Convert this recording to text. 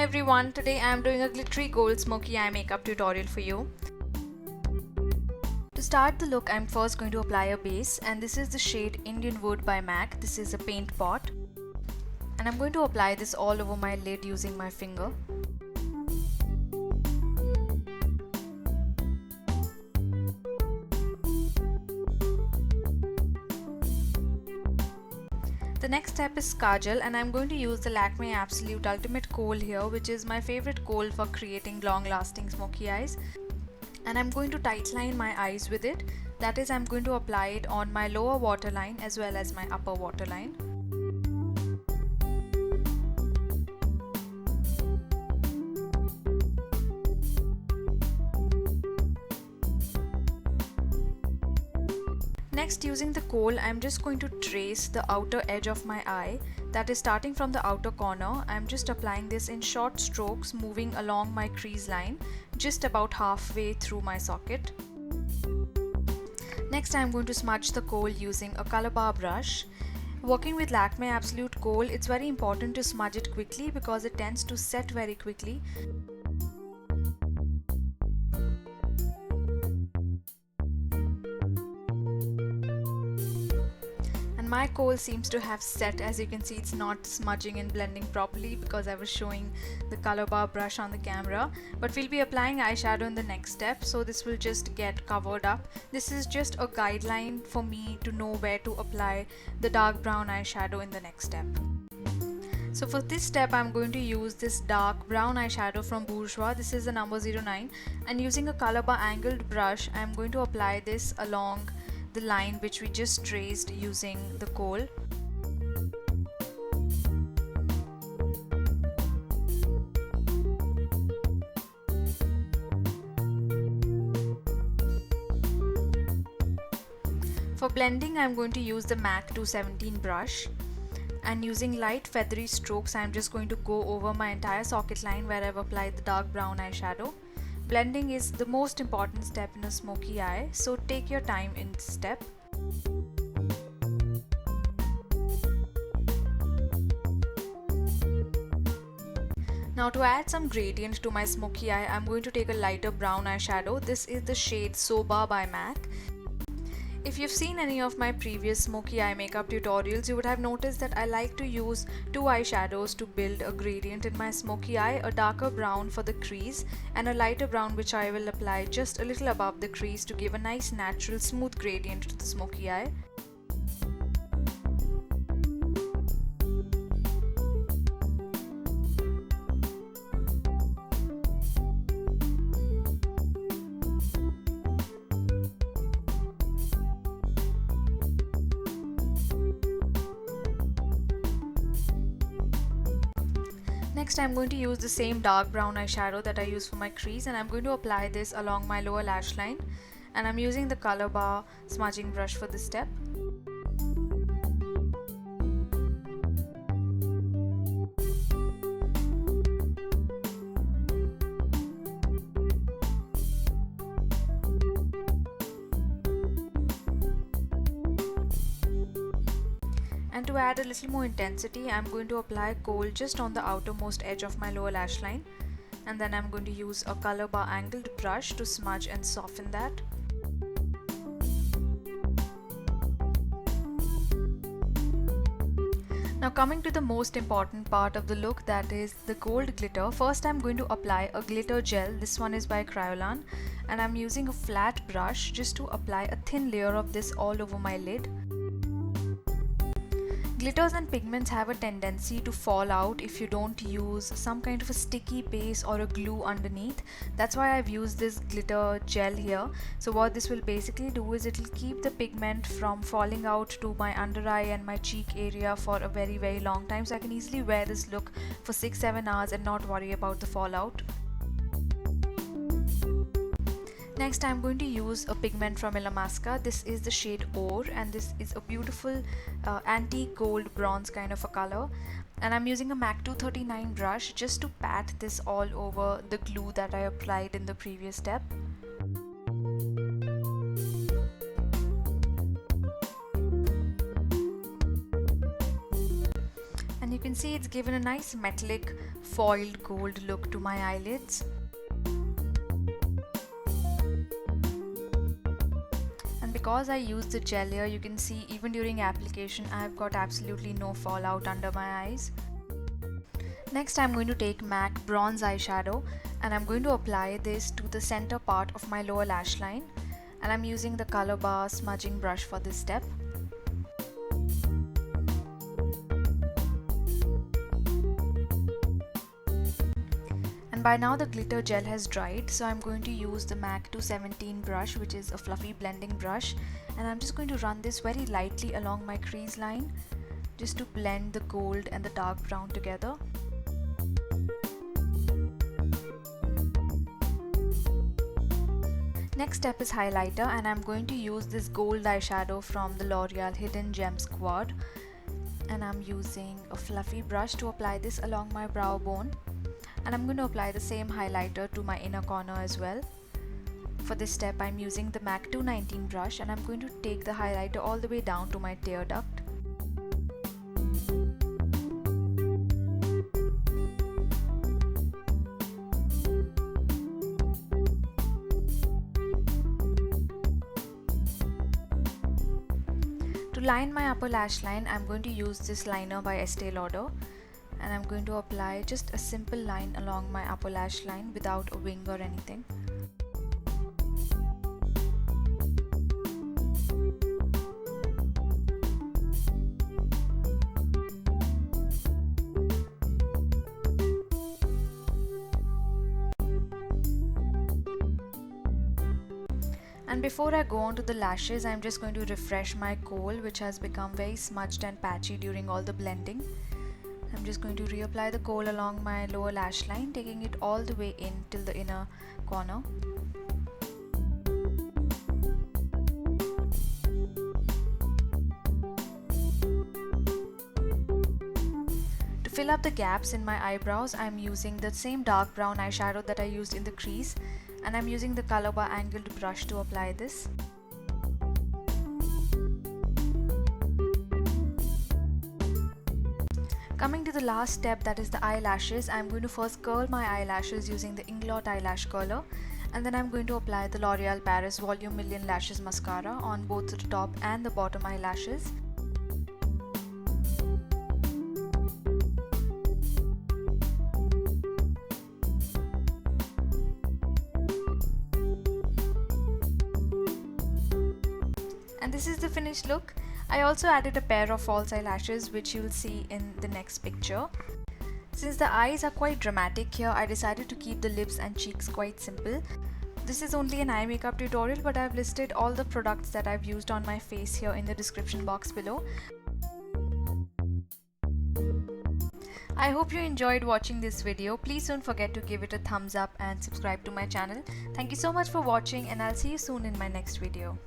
everyone, today I am doing a glittery gold smoky eye makeup tutorial for you. To start the look, I am first going to apply a base, and this is the shade Indianwood by MAC. This is a paint pot, and I'm going to apply this all over my lid using my finger. The next step is Kajal, and I'm going to use the Lakme Absolute Ultimate Kohl here, which is my favorite kohl for creating long-lasting smoky eyes. And I'm going to tightline my eyes with it. That is, I'm going to apply it on my lower waterline as well as my upper waterline. Next, using the kohl, I'm just going to trace the outer edge of my eye, that is starting from the outer corner. I'm just applying this in short strokes, moving along my crease line just about halfway through my socket. Next, I'm going to smudge the kohl using a Colorbar brush. Working with Lakme Absolute Kohl, it's very important to smudge it quickly because it tends to set very quickly. My kohl seems to have set. As you can see, it's not smudging and blending properly because I was showing the Colorbar brush on the camera. But we'll be applying eyeshadow in the next step, so this will just get covered up. This is just a guideline for me to know where to apply the dark brown eyeshadow in the next step. So for this step, I'm going to use this dark brown eyeshadow from Bourjois. This is the number 09, and using a Colorbar Angled brush, I'm going to apply this along the line which we just traced using the kohl. For blending, I'm going to use the MAC 217 brush, and using light feathery strokes, I'm just going to go over my entire socket line where I've applied the dark brown eyeshadow. Blending is the most important step in a smoky eye, so take your time in this step. Now to add some gradient to my smoky eye, I'm going to take a lighter brown eyeshadow. This is the shade Soba by MAC. If you've seen any of my previous smoky eye makeup tutorials, you would have noticed that I like to use two eyeshadows to build a gradient in my smoky eye, a darker brown for the crease and a lighter brown which I will apply just a little above the crease to give a nice natural smooth gradient to the smoky eye. Next, I'm going to use the same dark brown eyeshadow that I use for my crease, and I'm going to apply this along my lower lash line, and I'm using the Colorbar smudging brush for this step. And to add a little more intensity, I'm going to apply kohl just on the outermost edge of my lower lash line, and then I'm going to use a Colorbar Angled brush to smudge and soften that. Now coming to the most important part of the look, that is the gold glitter. First, I'm going to apply a glitter gel. This one is by Kryolan, and I'm using a flat brush just to apply a thin layer of this all over my lid. Glitters and pigments have a tendency to fall out if you don't use some kind of a sticky base or a glue underneath. That's why I've used this glitter gel here. So what this will basically do is it will keep the pigment from falling out to my under eye and my cheek area for a very long time. So I can easily wear this look for 6-7 hours and not worry about the fallout. Next, I'm going to use a pigment from Illamasqua. This is the shade Ore, and this is a beautiful antique gold bronze kind of a color. And I'm using a MAC 239 brush just to pat this all over the glue that I applied in the previous step. can see it's given a nice metallic foiled gold look to my eyelids. And because I used the gel here, you can see even during application I've got absolutely no fallout under my eyes. Next I'm going to take MAC bronze eyeshadow and I'm going to apply this to the center part of my lower lash line, and I'm using the Colorbar smudging brush for this step. And by now the glitter gel has dried, so I'm going to use the MAC 217 brush, which is a fluffy blending brush, and I'm just going to run this very lightly along my crease line just to blend the gold and the dark brown together. Next step is highlighter, and I'm going to use this gold eyeshadow from the L'Oreal Hidden Gem Squad, and I'm using a fluffy brush to apply this along my brow bone, and I'm going to apply the same highlighter to my inner corner as well. For this step I'm using the MAC 219 brush, and I'm going to take the highlighter all the way down to my tear duct. To line my upper lash line, I'm going to use this liner by Estee Lauder, and I'm going to apply just a simple line along my upper lash line without a wing or anything. And before I go on to the lashes, I'm just going to refresh my Kohl, which has become very smudged and patchy during all the blending. I'm just going to reapply the Kohl along my lower lash line, taking it all the way in till the inner corner. To fill up the gaps in my eyebrows, I'm using the same dark brown eyeshadow that I used in the crease, and I'm using the Colorbar Angled brush to apply this. Coming to the last step, that is the eyelashes, I'm going to first curl my eyelashes using the Inglot eyelash curler, and then I'm going to apply the L'Oreal Paris Volume Million Lashes Mascara on both the top and the bottom eyelashes. And this is the finished look. I also added a pair of false eyelashes, which you'll see in the next picture. Since the eyes are quite dramatic here, I decided to keep the lips and cheeks quite simple. This is only an eye makeup tutorial, but I've listed all the products that I've used on my face here in the description box below. I hope you enjoyed watching this video. Please don't forget to give it a thumbs up and subscribe to my channel. Thank you so much for watching, and I'll see you soon in my next video.